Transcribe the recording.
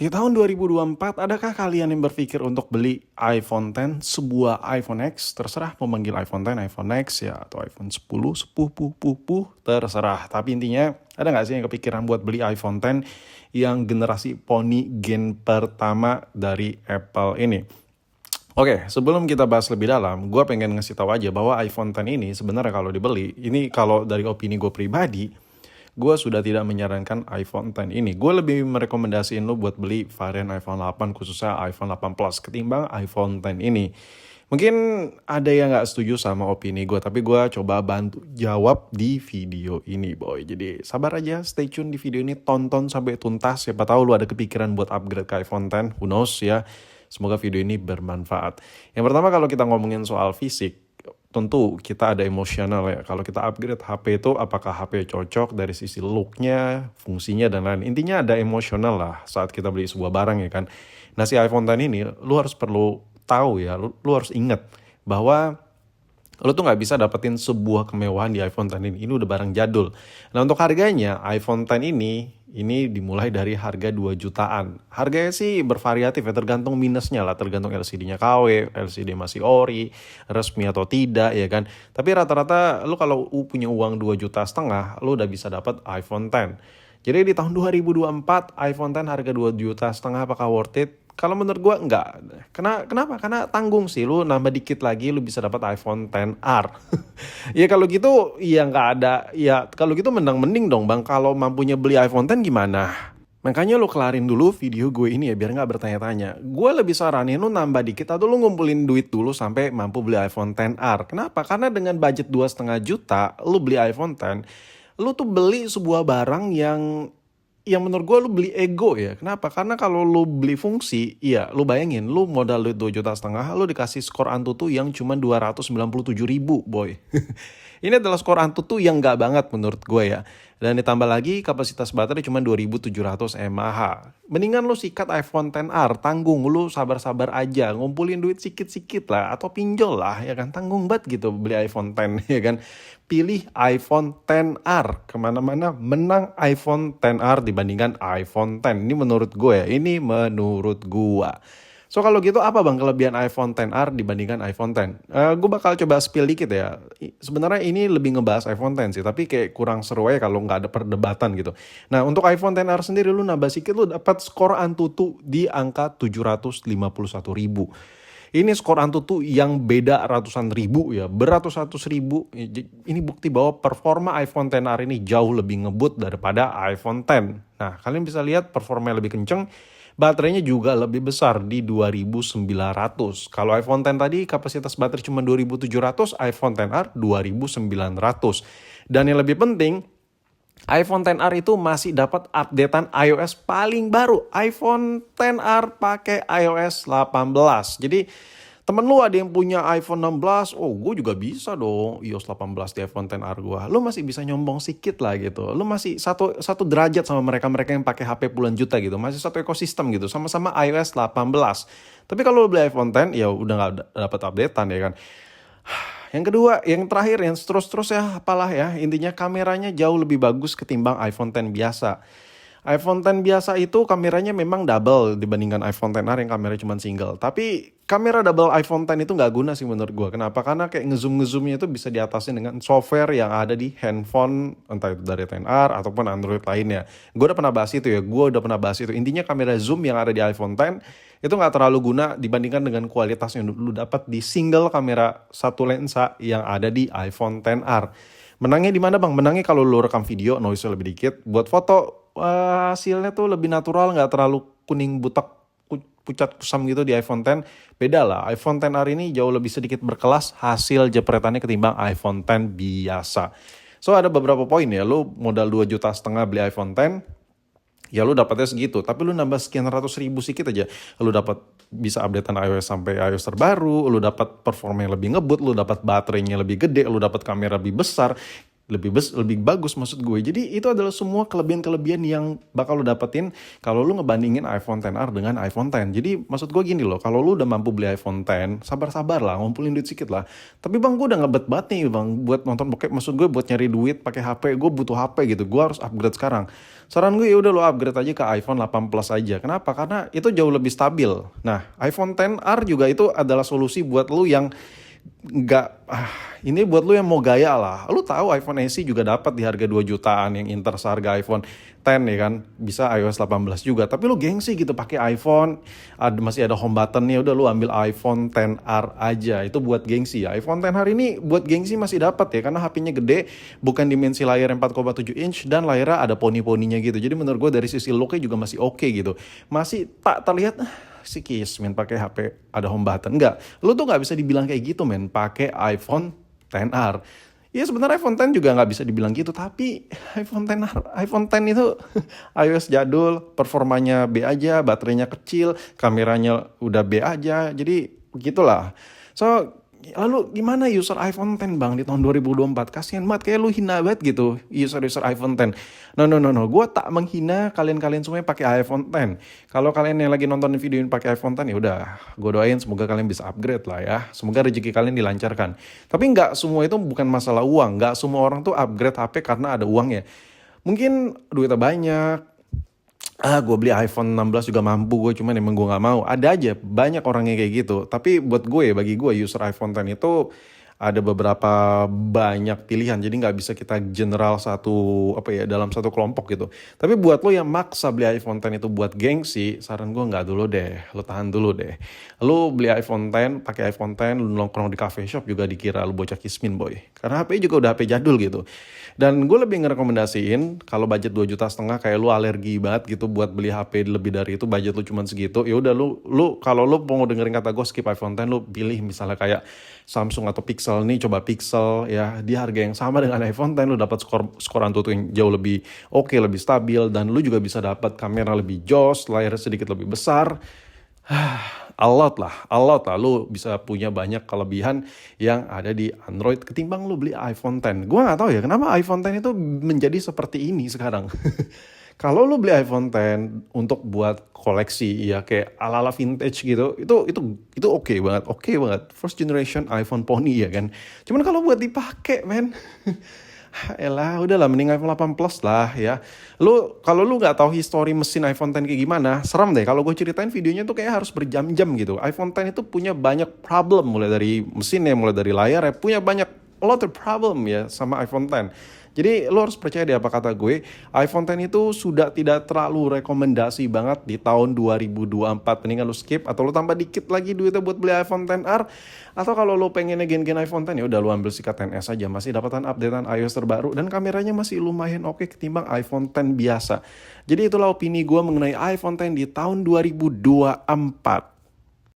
Di tahun 2024, adakah kalian yang berpikir untuk beli iPhone X, sebuah iPhone X, terserah mau manggil iPhone X, iPhone X ya, atau iPhone 10, terserah. Tapi intinya, ada nggak sih yang kepikiran buat beli iPhone X yang generasi Pony gen pertama dari Apple ini? Oke, sebelum kita bahas lebih dalam, gue pengen ngasih tahu aja bahwa iPhone X ini sebenarnya kalau dibeli, ini kalau dari opini gue pribadi, gue sudah tidak menyarankan iPhone X ini. Gue lebih merekomendasiin lo buat beli varian iPhone 8, khususnya iPhone 8 Plus, ketimbang iPhone X ini. Mungkin ada yang nggak setuju sama opini gue, tapi gue coba bantu jawab di video ini, boy. Jadi sabar aja, stay tune di video ini, tonton sampai tuntas. Siapa tahu lu ada kepikiran buat upgrade ke iPhone X, who knows ya. Semoga video ini bermanfaat. Yang pertama, kalau kita ngomongin soal fisik, tentu kita ada emosional ya. Kalau kita upgrade HP itu, apakah HP cocok dari sisi looknya, fungsinya, dan lain. Intinya ada emosional lah saat kita beli sebuah barang ya kan. Nah, si iPhone X ini, lu harus perlu tahu ya, lu harus ingat bahwa lu tuh nggak bisa dapetin sebuah kemewahan di iPhone X ini. Ini udah barang jadul. Nah, untuk harganya, iPhone X ini dimulai dari harga 2 jutaan. Harganya sih bervariatif ya, tergantung minusnya lah, tergantung LCD-nya KW, LCD masih ori, resmi atau tidak ya kan. Tapi rata-rata lu kalau punya uang 2,5 juta, lu udah bisa dapat iPhone X. Jadi di tahun 2024, iPhone X harga 2,5 juta, apakah worth it? Kalau menurut gua enggak. Kenapa? Karena tanggung sih, lu nambah dikit lagi lu bisa dapat iPhone XR. Ya kalau gitu ya nggak ada, ya kalau gitu mending dong bang, kalau mampunya beli iPhone X gimana? Makanya lu kelarin dulu video gue ini ya, biar nggak bertanya-tanya. Gue lebih saranin lu nambah dikit atau lu ngumpulin duit dulu sampai mampu beli iPhone XR. Kenapa? Karena dengan budget 2,5 juta lu beli iPhone X, lu tuh beli sebuah barang yang menurut gue lu beli ego ya. Kenapa? Karena kalau lu beli fungsi, iya lu bayangin, lu modal duit 2,5 juta, lu dikasih skor Antutu yang cuma 297.000, boy. Ini adalah skor Antutu yang nggak banget menurut gue ya. Dan ditambah lagi kapasitas baterai cuma 2700 mAh. Mendingan lu sikat iPhone XR, tanggung, lu sabar-sabar aja, ngumpulin duit sikit-sikit lah, atau pinjol lah ya kan, tanggung banget gitu beli iPhone X ya kan. Pilih iPhone XR, kemana-mana menang iPhone XR dibandingkan iPhone X. Ini menurut gue ya, ini menurut gue. So kalau gitu apa bang kelebihan iPhone XR dibandingkan iPhone X? Gue bakal coba spill dikit ya. Sebenarnya ini lebih ngebahas iPhone X sih, tapi kayak kurang seru aja kalau nggak ada perdebatan gitu. Nah, untuk iPhone XR sendiri lu nambah sedikit, lu dapat skor Antutu di angka 751.000. Ini skor Antutu yang beda ratusan ribu ya, beratus-ratus ribu. Ini bukti bahwa performa iPhone XR ini jauh lebih ngebut daripada iPhone X. Nah, kalian bisa lihat performanya lebih kenceng, baterainya juga lebih besar di 2900. Kalau iPhone X tadi kapasitas baterai cuma 2700, iPhone XR 2900. Dan yang lebih penting, iPhone XR itu masih dapat updatean iOS paling baru. iPhone XR pakai iOS 18. Jadi temen lu ada yang punya iPhone 16, oh gue juga bisa dong iOS 18 di iPhone XR gue. Lu masih bisa nyombong sedikit lah gitu. Lu masih satu derajat sama mereka-mereka yang pakai HP puluhan juta gitu. Masih satu ekosistem gitu, sama-sama iOS 18. Tapi kalau lu beli iPhone X, ya udah gak dapat updatean ya kan. Yang kedua, yang terakhir, yang terus ya apalah ya, intinya kameranya jauh lebih bagus ketimbang iPhone X biasa. iPhone X biasa itu kameranya memang double dibandingkan iPhone XR yang kameranya cuma single. Tapi kamera double iPhone X itu nggak guna sih menurut gue. Kenapa? Karena kayak ngezoom-ngezoomnya itu bisa diatasin dengan software yang ada di handphone, entah itu dari XR ataupun Android lainnya. Gue udah pernah bahas itu ya, Intinya kamera zoom yang ada di iPhone X itu nggak terlalu guna dibandingkan dengan kualitas yang lu dapat di single kamera satu lensa yang ada di iPhone XR. Menangnya di mana bang? Menangnya kalau lu rekam video, noise-nya lebih dikit. Buat foto, hasilnya tuh lebih natural, nggak terlalu kuning butak, pucat kusam gitu di iPhone X. Beda lah, iPhone XR ini jauh lebih sedikit berkelas hasil jepretannya ketimbang iPhone X biasa. So ada beberapa poin ya, lu modal 2,5 juta beli iPhone X, ya lu dapatnya segitu, tapi lu nambah sekian ratus ribu sedikit aja, lu dapat bisa updatean iOS sampai iOS terbaru, lu dapat performa yang lebih ngebut, lu dapat baterainya lebih gede, lu dapat kamera lebih besar. lebih bagus maksud gue. Jadi itu adalah semua kelebihan-kelebihan yang bakal lo dapetin kalau lu ngebandingin iPhone XR dengan iPhone X. Jadi maksud gue gini loh, kalau lu udah mampu beli iPhone X, sabar-sabar lah, ngumpulin duit sedikit lah. Tapi bang, gue udah ngebet banget nih bang, buat nonton bokep. Maksud gue buat nyari duit pakai HP, gue butuh HP gitu. Gue harus upgrade sekarang. Saran gue ya udah lo upgrade aja ke iPhone 8 Plus aja. Kenapa? Karena itu jauh lebih stabil. Nah, iPhone XR juga itu adalah solusi buat lu yang nggak ini buat lu yang mau gaya lah. Lu tahu iPhone SE juga dapat di harga 2 jutaan yang inter seharga iPhone X ya kan. Bisa iOS 18 juga. Tapi lu gengsi gitu pakai iPhone, masih ada home buttonnya, udah lu ambil iPhone XR aja. Itu buat gengsi ya. iPhone XR ini buat gengsi masih dapat ya, karena HP-nya gede, bukan dimensi layar 4,7 inch dan layarnya ada poni-poninya gitu. Jadi menurut gue dari sisi look-nya juga masih oke gitu. Masih tak terlihat si Kismin pakai HP ada home button. Enggak, lu tuh nggak bisa dibilang kayak gitu men pakai iPhone XR. Ya sebenarnya iPhone X juga nggak bisa dibilang gitu, tapi iPhone X itu iOS jadul, performanya B aja, baterainya kecil, kameranya udah B aja, jadi begitulah. So lalu gimana user iPhone X bang di tahun 2024? Kasian banget, kayak lu hina banget gitu user iPhone X. No, gue tak menghina kalian semua yang pakai iPhone X. Kalau kalian yang lagi nonton video ini pakai iPhone X, ya udah, gue doain semoga kalian bisa upgrade lah ya. Semoga rezeki kalian dilancarkan. Tapi nggak semua itu bukan masalah uang. Nggak semua orang tuh upgrade HP karena ada uangnya. Mungkin duitnya banyak, gue beli iPhone 16 juga mampu gue, cuman emang gue nggak mau. Ada aja banyak orangnya kayak gitu. Tapi buat gue, bagi gue user iPhone X itu ada beberapa banyak pilihan, jadi nggak bisa kita general dalam satu kelompok gitu. Tapi buat lo yang maksa beli iPhone X itu buat gengsi, saran gue nggak dulu deh, lo tahan dulu deh. Lo beli iPhone X, pakai iPhone X, lo nongkrong di cafe shop juga dikira lo bocah kismin boy, karena HP juga udah HP jadul gitu. Dan gue lebih ngerekomendasiin kalau budget 2,5 juta kayak lu alergi banget gitu buat beli HP lebih dari itu, budget lu cuma segitu, ya udah lu kalau lu mau dengerin kata gue skip iPhone X, lu pilih misalnya kayak Samsung atau Pixel. Nih coba Pixel ya, di harga yang sama dengan iPhone X lu dapat skor Antutu yang jauh lebih oke, lebih stabil, dan lu juga bisa dapat kamera lebih jos, layar sedikit lebih besar. Alot lah, lu bisa punya banyak kelebihan yang ada di Android ketimbang lu beli iPhone X. Gue nggak tahu ya kenapa iPhone X itu menjadi seperti ini sekarang. Kalau lu beli iPhone X untuk buat koleksi ya kayak ala-ala vintage gitu, itu oke banget. First generation iPhone pony ya kan. Cuman kalau buat dipakai men, elah udahlah mending iPhone 8 Plus lah ya. Kalau lu nggak tahu histori mesin iPhone X kayak gimana, serem deh. Kalau gue ceritain videonya tuh kayak harus berjam-jam gitu. iPhone X itu punya banyak problem, mulai dari mesinnya, mulai dari layar ya, punya banyak a lot of problem ya sama iPhone X. Jadi lo harus percaya deh apa kata gue, iPhone X itu sudah tidak terlalu rekomendasi banget di tahun 2024. Mendingan lo skip atau lo tambah dikit lagi duitnya buat beli iPhone XR. Atau kalau lo pengennya gen-gen iPhone X, ya udah lo ambil sikat XS aja, masih dapatan updatean iOS terbaru dan kameranya masih lumayan oke ketimbang iPhone X biasa. Jadi itulah opini gue mengenai iPhone X di tahun 2024.